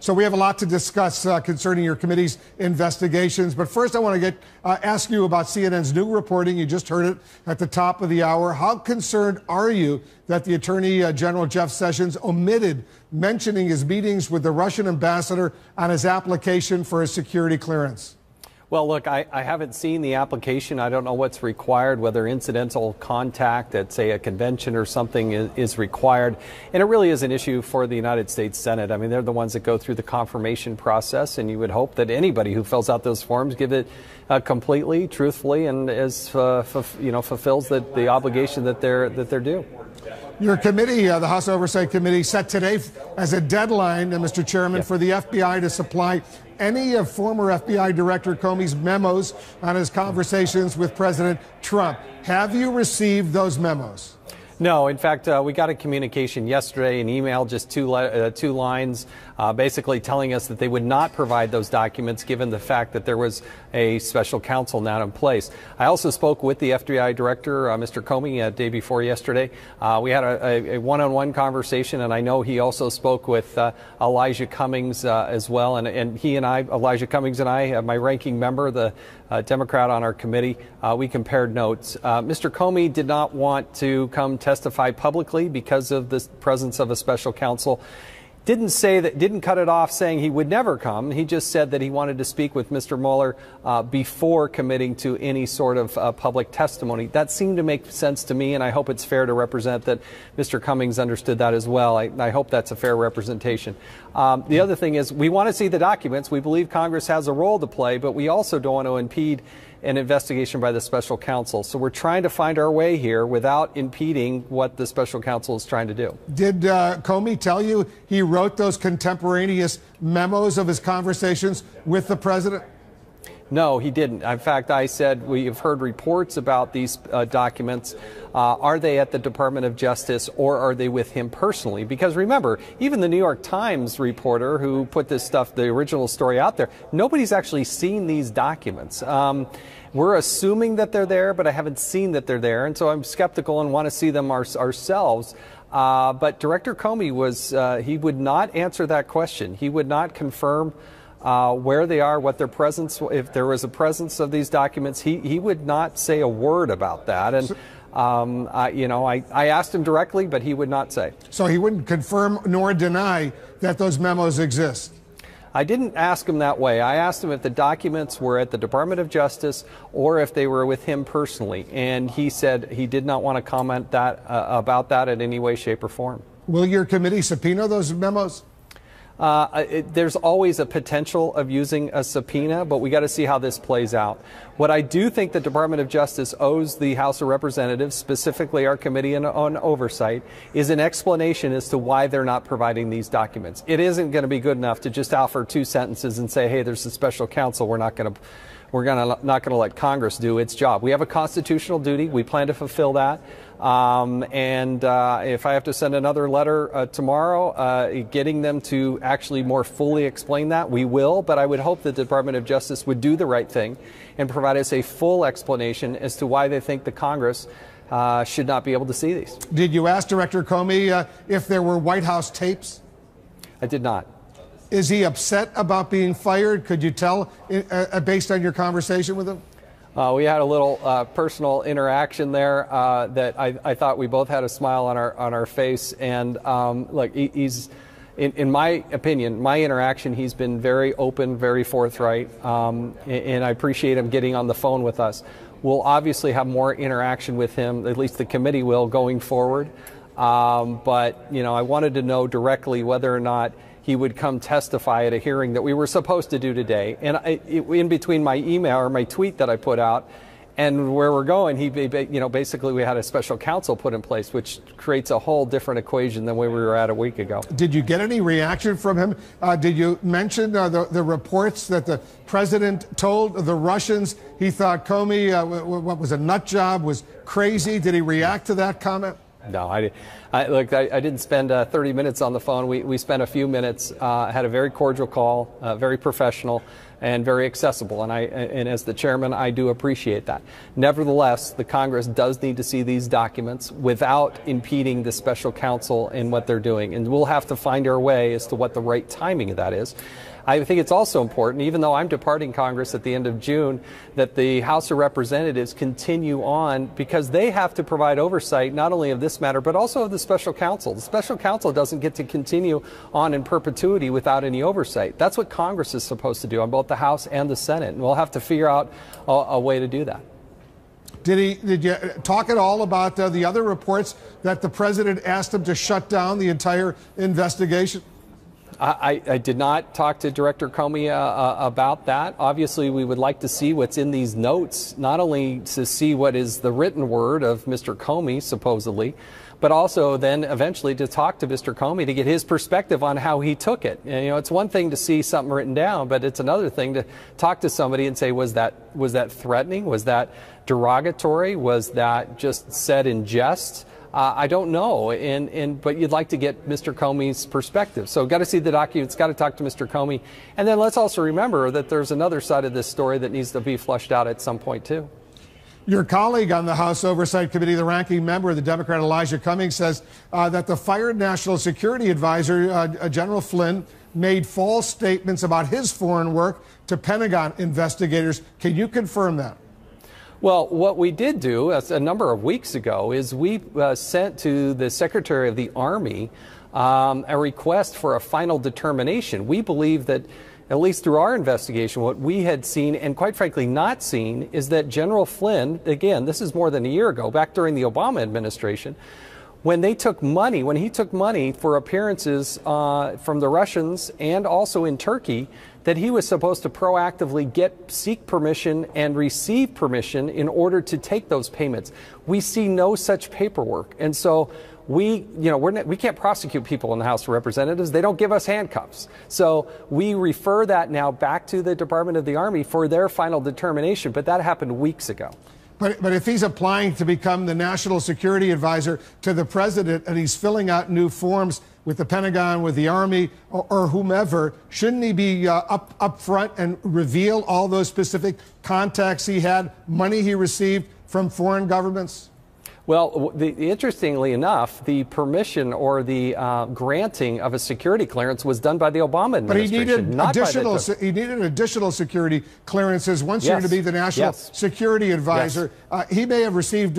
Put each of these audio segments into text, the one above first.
So we have a lot to discuss concerning your committee's investigations. But first, I want to ask you about CNN's new reporting. You just heard it at the top of the hour. How concerned are you that the Attorney General Jeff Sessions omitted mentioning his meetings with the Russian ambassador on his application for a security clearance? Well, look, I haven't seen the application. I don't know what's required, whether incidental contact at, say, a convention or something is required. And it really is an issue for the United States Senate. I mean, they're the ones that go through the confirmation process, and you would hope that anybody who fills out those forms give it completely, truthfully, and fulfills the obligation that they're due. Your committee, the House Oversight Committee, set today as a deadline, Mr. Chairman, for the FBI to supply any of former FBI Director Comey's memos on his conversations with President Trump. Have you received those memos? No, in fact, we got a communication yesterday, an email, just two lines, basically telling us that they would not provide those documents given the fact that there was a special counsel now in place. I also spoke with the FBI director, Mr. Comey, day before yesterday. We had a one-on-one conversation, and I know he also spoke with Elijah Cummings as well. And he and I, Elijah Cummings and I, my ranking member, the Democrat on our committee, we compared notes. Mr. Comey did not want to come testify publicly because of the presence of a special counsel. Didn't cut it off saying he would never come. He just said that he wanted to speak with Mr. Mueller before committing to any sort of public testimony. That seemed to make sense to me, and I hope it's fair to represent that Mr. Cummings understood that as well. I hope that's a fair representation. The other thing is we want to see the documents. We believe Congress has a role to play, but we also don't want to impede an investigation by the special counsel. So we're trying to find our way here without impeding what the special counsel is trying to do. Did Comey tell you he wrote those contemporaneous memos of his conversations with the president? No, he didn't. In fact, I said we have heard reports about these documents. Are they at the Department of Justice or are they with him personally? Because remember, even the New York Times reporter who put this stuff, the original story out there, nobody's actually seen these documents. We're assuming that they're there, but I haven't seen that they're there, and so I'm skeptical and want to see them ourselves. But Director Comey he would not answer that question. He would not confirm where they are, what their presence, if there was a presence of these documents. He would not say a word about that. And I asked him directly, but he would not say. So he wouldn't confirm nor deny that those memos exist? I didn't ask him that way. I asked him if the documents were at the Department of Justice or if they were with him personally. And he said he did not want to comment about that in any way, shape, or form. Will your committee subpoena those memos? There's always a potential of using a subpoena, but we got to see how this plays out. What I do think the Department of Justice owes the House of Representatives, specifically our Committee on Oversight, is an explanation as to why they're not providing these documents. It isn't going to be good enough to just offer two sentences and say, hey, there's a special counsel. We're not going to let Congress do its job. We have a constitutional duty. We plan to fulfill that. If I have to send another letter tomorrow, getting them to actually more fully explain that, we will. But I would hope the Department of Justice would do the right thing and provide us a full explanation as to why they think the Congress should not be able to see these. Did you ask Director Comey if there were White House tapes? I did not. Is he upset about being fired? Could you tell based on your conversation with him? We had a little personal interaction there that I thought we both had a smile on our face. And look, he's, in my opinion, my interaction, he's been very open, very forthright, and I appreciate him getting on the phone with us. We'll obviously have more interaction with him, at least the committee will, going forward. But, I wanted to know directly whether or not he would come testify at a hearing that we were supposed to do today. And in between my email or my tweet that I put out and where we're going, basically we had a special counsel put in place, which creates a whole different equation than where we were at a week ago. Did you get any reaction from him? Did you mention the reports that the president told the Russians he thought Comey, what was a nut job, was crazy? Did he react to that comment? No, Look, I didn't spend 30 minutes on the phone. We spent a few minutes, had a very cordial call, very professional, and very accessible. And as the chairman, I do appreciate that. Nevertheless, the Congress does need to see these documents without impeding the special counsel in what they're doing. And we'll have to find our way as to what the right timing of that is. I think it's also important, even though I'm departing Congress at the end of June, that the House of Representatives continue on, because they have to provide oversight not only of this matter, but also of the special counsel. The special counsel doesn't get to continue on in perpetuity without any oversight. That's what Congress is supposed to do on both the House and the Senate, and we'll have to figure out a way to do that. Did you talk at all about the other reports that the president asked him to shut down the entire investigation? I did not talk to Director Comey about that. Obviously, we would like to see what's in these notes, not only to see what is the written word of Mr. Comey, supposedly, but also then eventually to talk to Mr. Comey to get his perspective on how he took it. And, you know, it's one thing to see something written down, but it's another thing to talk to somebody and say, was that threatening? Was that derogatory? Was that just said in jest? I don't know, but you'd like to get Mr. Comey's perspective. So got to see the documents, got to talk to Mr. Comey. And then let's also remember that there's another side of this story that needs to be flushed out at some point, too. Your colleague on the House Oversight Committee, the ranking member, the Democrat Elijah Cummings, says that the fired National Security Advisor, General Flynn, made false statements about his foreign work to Pentagon investigators. Can you confirm that? Well, what we did do a number of weeks ago is we sent to the Secretary of the Army a request for a final determination. We believe that, at least through our investigation, what we had seen and quite frankly not seen is that General Flynn, again, this is more than a year ago, back during the Obama administration, when he took money for appearances from the Russians and also in Turkey, that he was supposed to proactively seek permission and receive permission in order to take those payments. We see no such paperwork. And so we can't prosecute people in the House of Representatives. They don't give us handcuffs. So we refer that now back to the Department of the Army for their final determination. But that happened weeks ago. But if he's applying to become the National Security Advisor to the president and he's filling out new forms with the Pentagon, with the Army, or whomever, shouldn't he be up front and reveal all those specific contacts he had, money he received from foreign governments? Well, interestingly enough, the permission or the granting of a security clearance was done by the Obama administration. But he needed additional security clearances once you're going to be the National Security Advisor. He may have received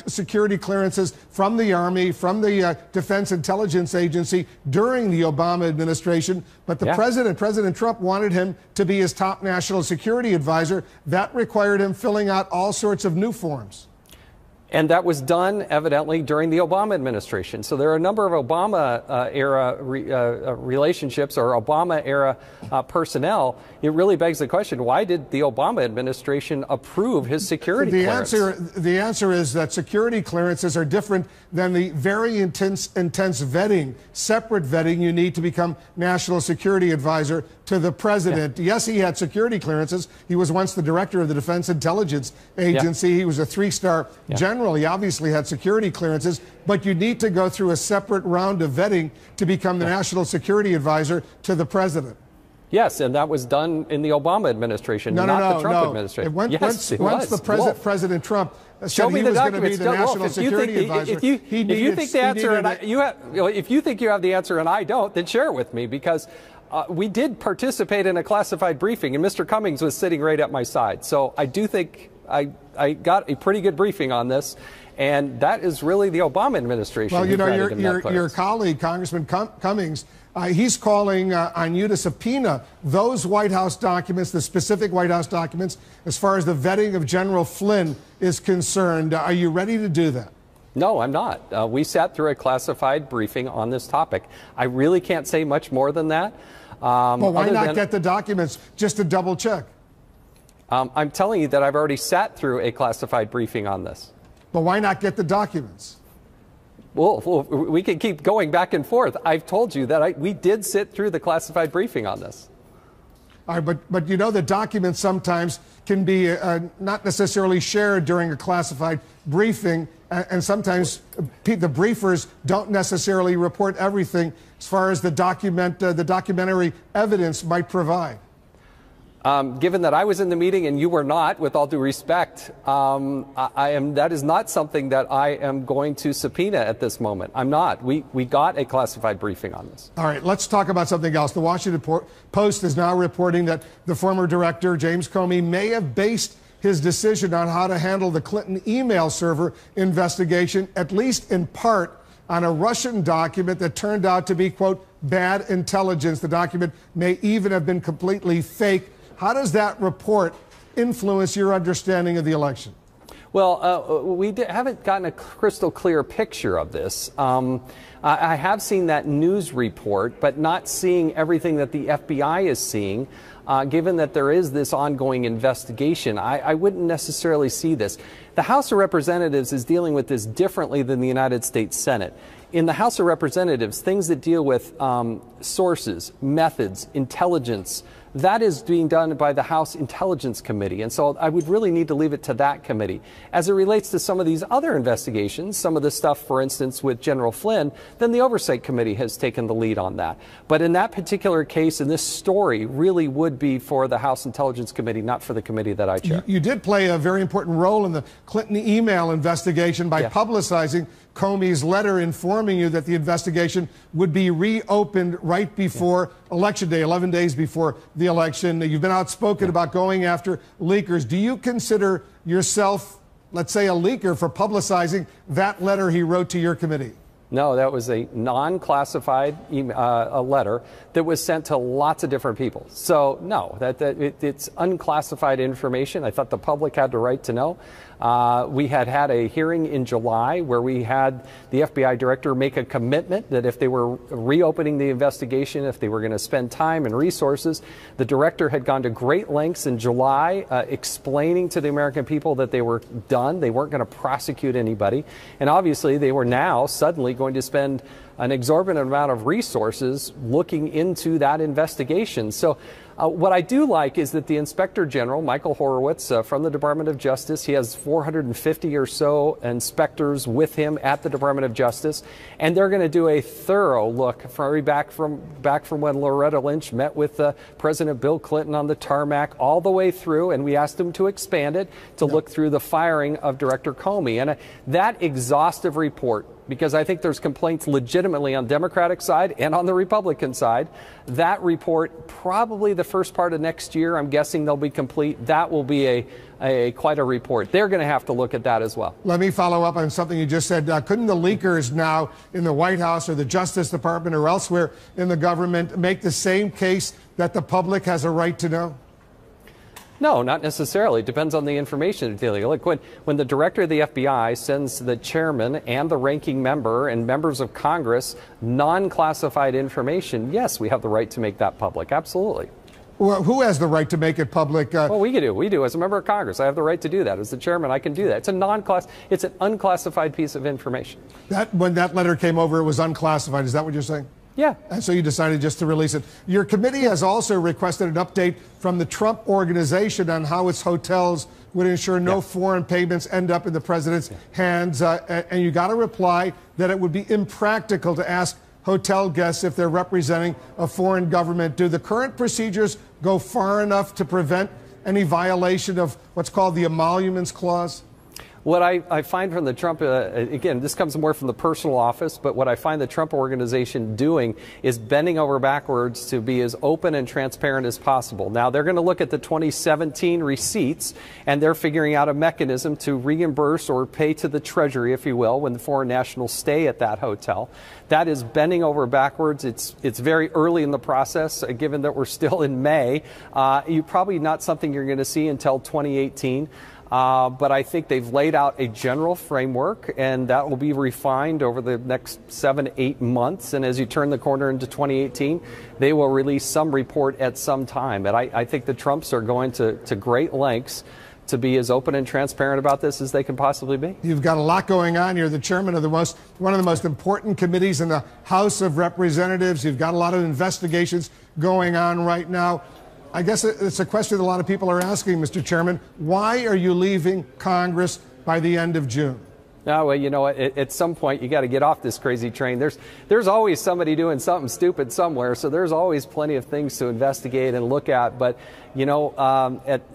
security clearances from the Army, from the Defense Intelligence Agency during the Obama administration, but the President Trump, wanted him to be his top national security advisor. That required him filling out all sorts of new forms. And that was done, evidently, during the Obama administration. So there are a number of Obama-era relationships or Obama-era personnel. It really begs the question, why did the Obama administration approve his security clearance? The answer is that security clearances are different than the very intense vetting, separate vetting you need to become National Security Advisor to the president. Yes, he had security clearances. He was once the director of the Defense Intelligence Agency. He was a three-star general. He obviously had security clearances, but you need to go through a separate round of vetting to become the National Security Advisor to the president. Yes, and that was done in the Obama administration, not the Trump administration. Once President Trump said he was going to be the National Security Advisor, if you think you have the answer and I don't, then share it with me, because we did participate in a classified briefing, and Mr. Cummings was sitting right at my side. So I do think I got a pretty good briefing on this, and that is really the Obama administration. Well, you know, your colleague, Congressman Cummings, he's calling on you to subpoena those White House documents, the specific White House documents, as far as the vetting of General Flynn is concerned. Are you ready to do that? No, I'm not. We sat through a classified briefing on this topic. I really can't say much more than that. Well, why not get the documents just to double check? I'm telling you that I've already sat through a classified briefing on this. But why not get the documents? Well, we can keep going back and forth. I've told you that we did sit through the classified briefing on this. But you know, the documents sometimes can be not necessarily shared during a classified briefing, and sometimes the briefers don't necessarily report everything as far as the documentary evidence might provide. Given that I was in the meeting and you were not, with all due respect, that is not something that I am going to subpoena at this moment. I'm not. We got a classified briefing on this. All right, let's talk about something else. The Washington Post is now reporting that the former director, James Comey, may have based his decision on how to handle the Clinton email server investigation, at least in part, on a Russian document that turned out to be, quote, bad intelligence. The document may even have been completely fake. How does that report influence your understanding of the election? Well, we haven't gotten a crystal clear picture of this. I have seen that news report, but not seeing everything that the FBI is seeing. Given that there is this ongoing investigation, I wouldn't necessarily see this. The House of Representatives is dealing with this differently than the United States Senate. In the House of Representatives, things that deal with sources, methods, intelligence, that is being done by the House Intelligence Committee. And so I would really need to leave it to that committee. As it relates to some of these other investigations, some of the stuff, for instance, with General Flynn, then the Oversight Committee has taken the lead on that. But in that particular case, in this story, really would be for the House Intelligence Committee, not for the committee that I chair. You did play a very important role in the Clinton email investigation by publicizing Comey's letter informing you that the investigation would be reopened right before Election Day, 11 days before the election. You've been outspoken about going after leakers. Do you consider yourself, let's say, a leaker for publicizing that letter he wrote to your committee? No, that was a non-classified a letter that was sent to lots of different people. So, no, it's unclassified information. I thought the public had the right to know. We had a hearing in July where we had the FBI director make a commitment that if they were reopening the investigation, if they were going to spend time and resources, the director had gone to great lengths in July explaining to the American people that they were done. They weren't going to prosecute anybody. And obviously, they were now suddenly going to spend an exorbitant amount of resources looking into that investigation. So what I do like is that the Inspector General, Michael Horowitz, from the Department of Justice, he has 450 or so inspectors with him at the Department of Justice, and they're going to do a thorough look back from when Loretta Lynch met with President Bill Clinton on the tarmac all the way through, and we asked them to expand it to look through the firing of Director Comey. And that exhaustive report, because I think there's complaints legitimately on the Democratic side and on the Republican side. That report, probably the first part of next year, I'm guessing they'll be complete. That will be quite a report. They're going to have to look at that as well. Let me follow up on something you just said. Couldn't the leakers now in the White House or the Justice Department or elsewhere in the government make the same case that the public has a right to know? No, not necessarily. It depends on the information they're dealing. Look, when the director of the FBI sends the chairman and the ranking member and members of Congress non-classified information, yes, we have the right to make that public. Absolutely. Well, who has the right to make it public? Well, we do. We do. As a member of Congress, I have the right to do that. As the chairman, I can do that. It's an unclassified piece of information. When that letter came over, it was unclassified. Is that what you're saying? Yeah. And so you decided just to release it. Your committee has also requested an update from the Trump Organization on how its hotels would ensure no foreign payments end up in the president's hands. And you got a reply that it would be impractical to ask hotel guests if they're representing a foreign government. Do the current procedures go far enough to prevent any violation of what's called the emoluments clause? What I find from the Trump, again, this comes more from the personal office, but what I find the Trump Organization doing is bending over backwards to be as open and transparent as possible. Now, they're going to look at the 2017 receipts, and they're figuring out a mechanism to reimburse or pay to the Treasury, if you will, when the foreign nationals stay at that hotel. That is bending over backwards. It's very early in the process, given that we're still in May. You're probably not something you're going to see until 2018. But I think they've laid out a general framework, and that will be refined over the next 7 to 8 months. And as you turn the corner into 2018, they will release some report at some time. And I think the Trumps are going to great lengths to be as open and transparent about this as they can possibly be. You've got a lot going on. You're the chairman of one of the most important committees in the House of Representatives. You've got a lot of investigations going on right now. I guess it's a question that a lot of people are asking, Mr. Chairman. Why are you leaving Congress by the end of June? No, well, you know what? At some point, you got to get off this crazy train. There's always somebody doing something stupid somewhere, so there's always plenty of things to investigate and look at. But, you know,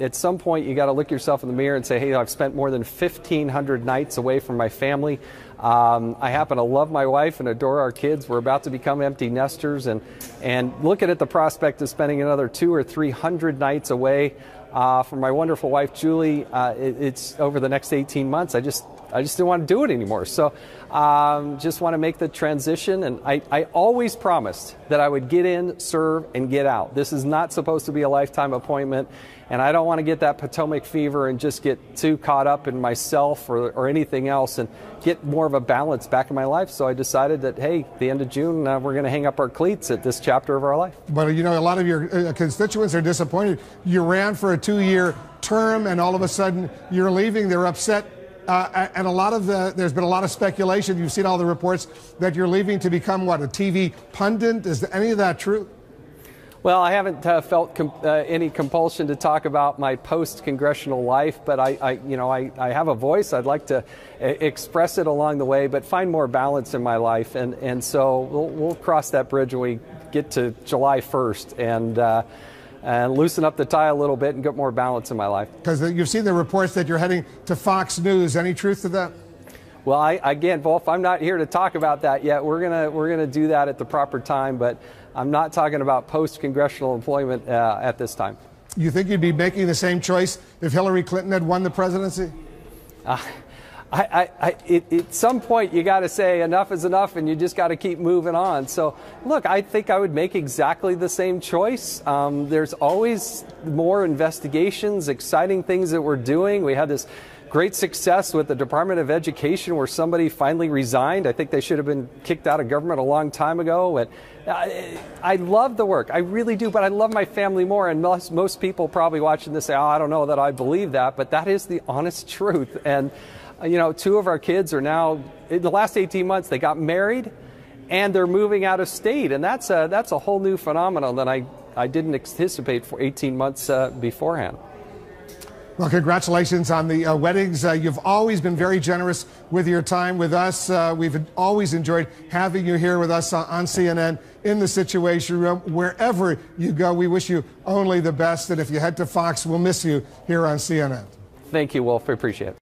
at some point, you got to look yourself in the mirror and say, hey, I've spent more than 1,500 nights away from my family. I happen to love my wife and adore our kids. We're about to become empty nesters, and looking at the prospect of spending another 200 or 300 nights away from my wonderful wife, Julie, it's over the next 18 months. I just didn't want to do it anymore. So just want to make the transition. And I always promised that I would get in, serve, and get out. This is not supposed to be a lifetime appointment. And I don't want to get that Potomac fever and just get too caught up in myself or anything else and get more of a balance back in my life. So I decided that, hey, the end of June, we're going to hang up our cleats at this chapter of our life. But, you know, a lot of your constituents are disappointed. You ran for a 2-year term, and all of a sudden you're leaving. They're upset. And there's been a lot of speculation. You've seen all the reports that you're leaving to become, what, a TV pundit? Is any of that true? Well, I haven't felt any compulsion to talk about my post-congressional life, but I have a voice. I'd like to express it along the way, but find more balance in my life. And so we'll cross that bridge when we get to July 1st and loosen up the tie a little bit and get more balance in my life. Because you've seen the reports that you're heading to Fox News. Any truth to that? Well, again, Wolf, I'm not here to talk about that yet. We're gonna do that at the proper time, but I'm not talking about post-congressional employment at this time. You think you'd be making the same choice if Hillary Clinton had won the presidency? At some point, you got to say enough is enough, and you just got to keep moving on. So, look, I think I would make exactly the same choice. There's always more investigations, exciting things that we're doing. We had this great success with the Department of Education where somebody finally resigned. I think they should have been kicked out of government a long time ago. And I love the work. I really do, but I love my family more. And most people probably watching this say, oh, I don't know that I believe that, but that is the honest truth. And, you know, 2 of our kids are now, in the last 18 months, they got married and they're moving out of state. And that's a whole new phenomenon that I didn't anticipate for 18 months beforehand. Well, congratulations on the weddings. You've always been very generous with your time with us. We've always enjoyed having you here with us on CNN in the Situation Room. Wherever you go, we wish you only the best. And if you head to Fox, we'll miss you here on CNN. Thank you, Wolf. I appreciate it.